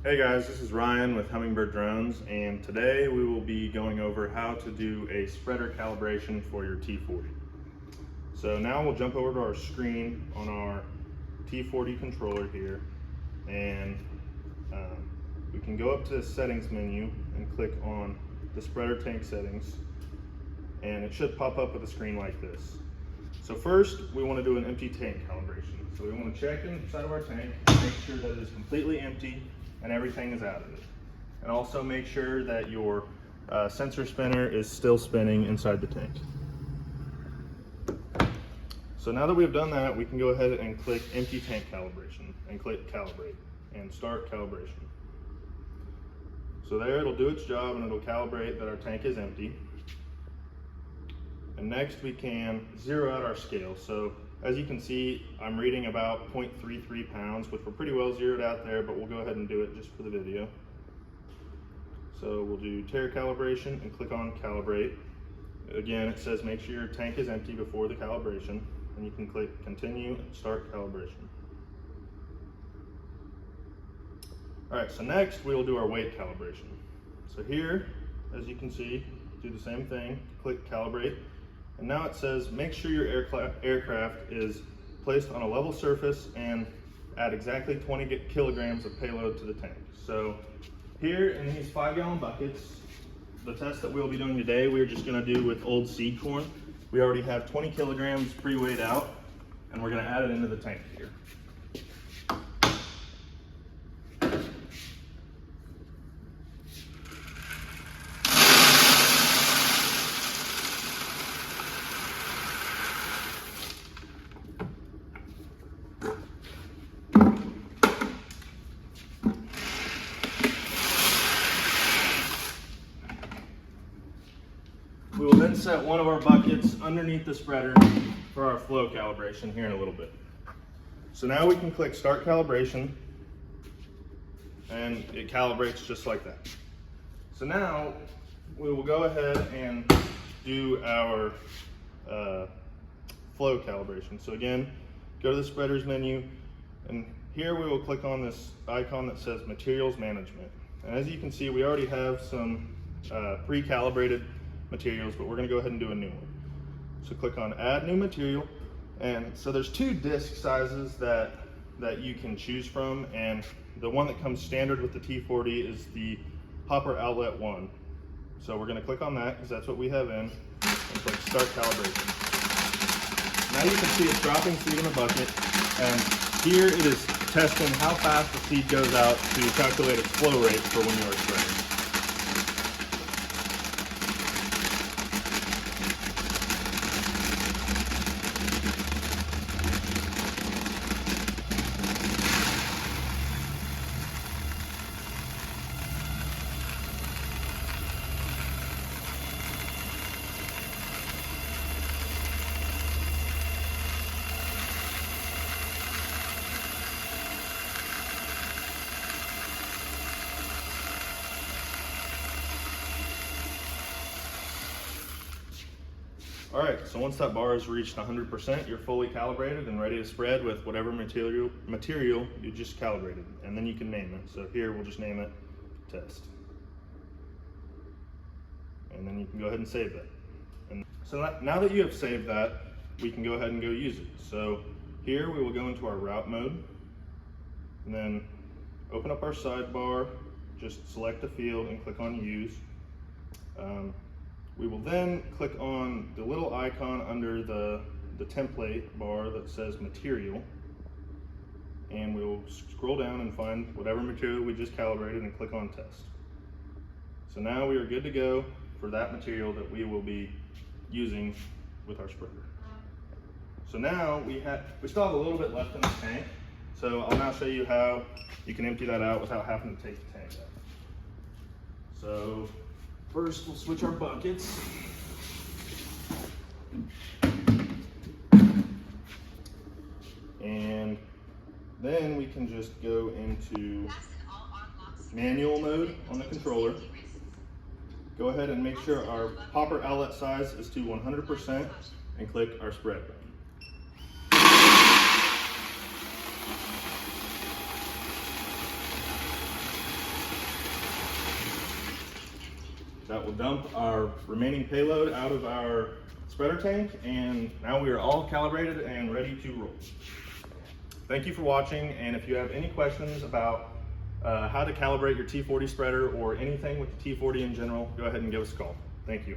Hey guys, this is Ryan with Hummingbird Drones, and today we will be going over how to do a spreader calibration for your T40. So now we'll jump over to our screen on our T40 controller here, and we can go up to the settings menu and click on the spreader tank settings, and it should pop up with a screen like this. So first, we want to do an empty tank calibration. So we want to check inside of our tank, make sure that it is completely empty and everything is out of it. And also make sure that your sensor spinner is still spinning inside the tank. So now that we've done that, we can go ahead and click empty tank calibration and click calibrate and start calibration. So there, it'll do its job and it'll calibrate that our tank is empty. And next we can zero out our scale. So as you can see, I'm reading about 0.33 pounds, which we're pretty well zeroed out there, but we'll go ahead and do it just for the video. So we'll do tare calibration and click on calibrate. Again, it says make sure your tank is empty before the calibration, and you can click continue and start calibration. All right, so next we will do our weight calibration. So here, as you can see, do the same thing, click calibrate. And now it says, make sure your aircraft is placed on a level surface and add exactly 20 kilograms of payload to the tank. So here in these 5-gallon buckets, the test that we'll be doing today, we're just gonna do with old seed corn. We already have 20 kilograms pre-weighed out, and we're gonna add it into the tank here. We will then set one of our buckets underneath the spreader for our flow calibration here in a little bit. So now we can click start calibration, and it calibrates just like that. So now we will go ahead and do our flow calibration. So again, go to the spreaders menu, and here we will click on this icon that says materials management. And as you can see, we already have some pre-calibrated materials, but we're going to go ahead and do a new one. So click on add new material, and so there's 2 disc sizes that you can choose from, and the one that comes standard with the T40 is the hopper outlet 1. So we're going to click on that because that's what we have in, and click start calibration. Now you can see it's dropping seed in the bucket, and here it is testing how fast the seed goes out to calculate its flow rate for when you are spreading. All right, so once that bar has reached 100%, you're fully calibrated and ready to spread with whatever material you just calibrated, and then you can name it. So here we'll just name it test. And then you can go ahead and save that. And so now that you have saved that, we can go ahead and go use it. So here we will go into our route mode, and then open up our sidebar, just select a field and click on use. We will then click on the little icon under the template bar that says material, and we'll scroll down and find whatever material we just calibrated and click on test. So now we are good to go for that material that we will be using with our spreader. So now we still have a little bit left in the tank, so I'll now show you how you can empty that out without having to take the tank out. So first, we'll switch our buckets. And then we can just go into manual mode on the controller. Go ahead and make sure our popper outlet size is to 100% and click our spread button. that will dump our remaining payload out of our spreader tank, and now we are all calibrated and ready to roll. Thank you for watching, and if you have any questions about how to calibrate your T40 spreader or anything with the T40 in general, go ahead and give us a call. Thank you.